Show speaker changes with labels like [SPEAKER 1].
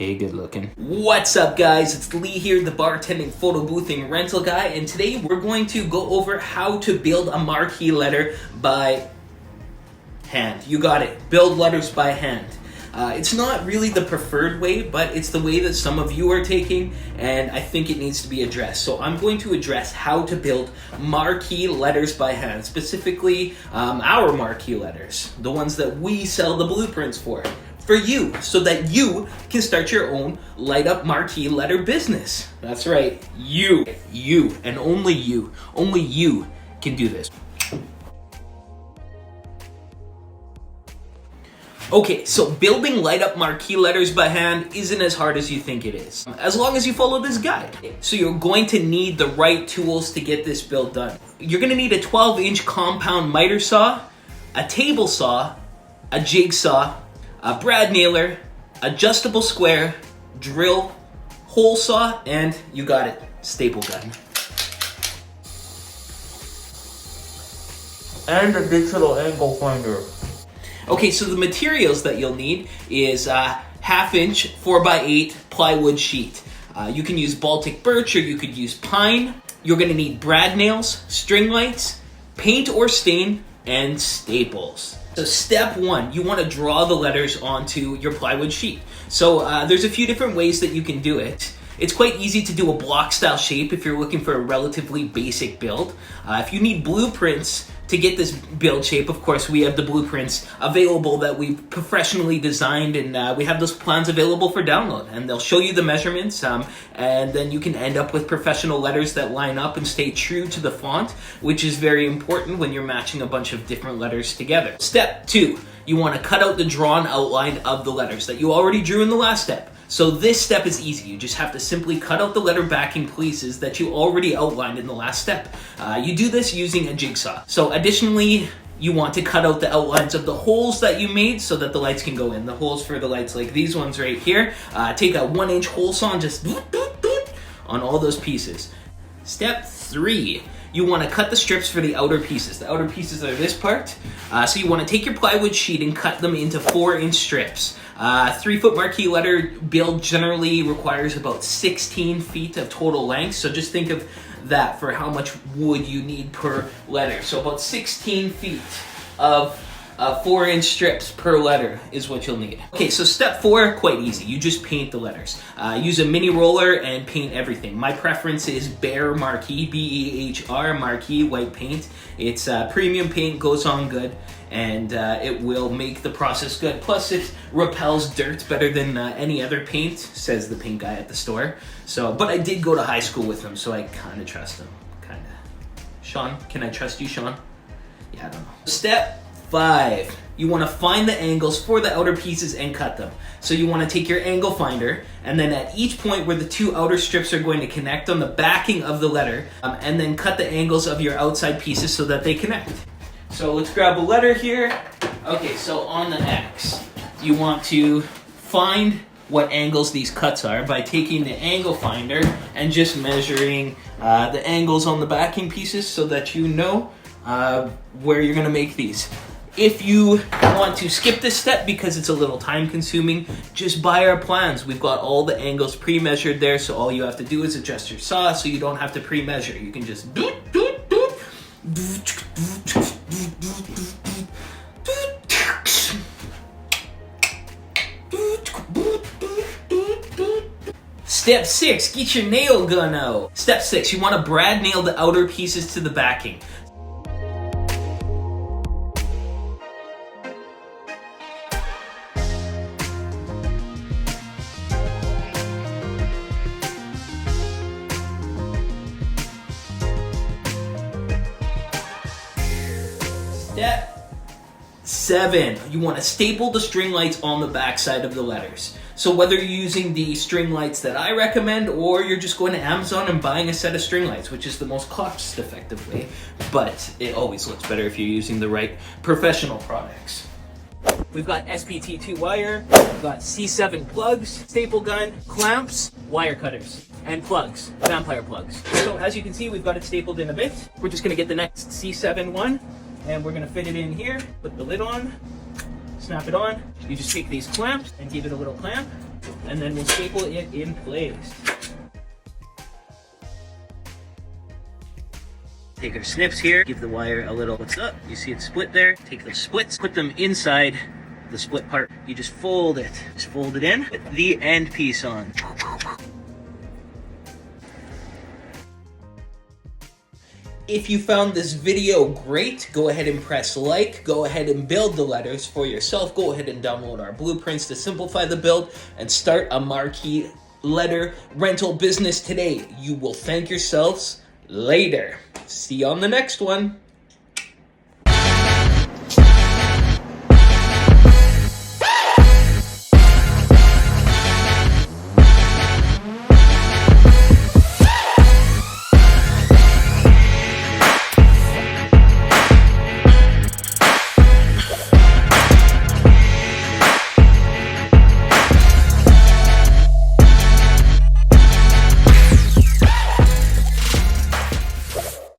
[SPEAKER 1] Hey, good looking. What's up, guys? It's Lee here, the bartending, photo boothing, rental guy, and today we're going to go over how to build a marquee letter by hand. You got it. Build letters by hand. It's not really the preferred way, but it's the way that some of you are taking, and I think it needs to be addressed. So I'm going to address how to build marquee letters by hand, specifically our marquee letters, the ones that we sell the blueprints for you, so that you can start your own light up marquee letter business. That's right, you, and only you can do this. Okay, so building light up marquee letters by hand isn't as hard as you think it is, as long as you follow this guide. So you're going to need the right tools to get this build done. You're going to need a 12-inch compound miter saw, a table saw, a jigsaw, a brad nailer, adjustable square, drill, hole saw, and you got it, staple gun.
[SPEAKER 2] And a digital angle finder.
[SPEAKER 1] Okay, so the materials that you'll need is a 1/2-inch 4x8 plywood sheet. You can use Baltic birch or you could use pine. You're gonna need brad nails, string lights, paint or stain, and staples. So step 1, you want to draw the letters onto your plywood sheet. So there's a few different ways that you can do it. It's quite easy to do a block style shape if you're looking for a relatively basic build. If you need blueprints to get this build shape, of course, we have the blueprints available that we've professionally designed, and we have those plans available for download, and they'll show you the measurements, and then you can end up with professional letters that line up and stay true to the font, which is very important when you're matching a bunch of different letters together. Step 2, you want to cut out the drawn outline of the letters that you already drew in the last step. So this step is easy. You just have to simply cut out the letter backing places that you already outlined in the last step. You do this using a jigsaw. So additionally, you want to cut out the outlines of the holes that you made so that the lights can go in. The holes for the lights like these ones right here. Take a 1-inch hole saw and just on all those pieces. Step 3. You want to cut the strips for the outer pieces. The outer pieces are this part. So you want to take your plywood sheet and cut them into 4-inch strips. 3-foot marquee letter build generally requires about 16 feet of total length. So just think of that for how much wood you need per letter. So about 16 feet of 4-inch strips per letter is what you'll need. Okay, so step 4, quite easy. You just paint the letters. Use a mini roller and paint everything. My preference is Behr Marquee, B-E-H-R, Marquee white paint. It's premium paint, goes on good, and it will make the process good. Plus, it repels dirt better than any other paint, says the paint guy at the store. So, but I did go to high school with him, so I kind of trust him. Kind of. Sean, can I trust you, Sean? Yeah, I don't know. Step 5, you want to find the angles for the outer pieces and cut them. So you want to take your angle finder, and then at each point where the 2 outer strips are going to connect on the backing of the letter, and then cut the angles of your outside pieces so that they connect. So let's grab a letter here. Okay, so on the X, you want to find what angles these cuts are by taking the angle finder and just measuring the angles on the backing pieces so that you know where you're going to make these. If you want to skip this step because it's a little time consuming, just buy our plans. We've got all the angles pre-measured there, so all you have to do is adjust your saw so you don't have to pre-measure. You can just Step 6, get your nail gun out. Step 6, you want to brad nail the outer pieces to the backing. Step 7, you want to staple the string lights on the back side of the letters. So whether you're using the string lights that I recommend or you're just going to Amazon and buying a set of string lights, which is the most cost-effective way, but it always looks better if you're using the right professional products. We've got SPT2 wire, we've got C7 plugs, staple gun, clamps, wire cutters, and plugs, vampire plugs. So as you can see, we've got it stapled in a bit. We're just going to get the next C7 one, and we're going to fit it in here, put the lid on, snap it on. You just take these clamps and give it a little clamp, and then we'll staple it in place. Take our snips here, give the wire a little what's up. You see it split there. Take those splits, put them inside the split part. You just fold it. Just fold it in with the end piece on. If you found this video great, go ahead and press like, go ahead and build the letters for yourself, go ahead and download our blueprints to simplify the build, and start a Marquee letter rental business today. You will thank yourselves later. See you on the next one.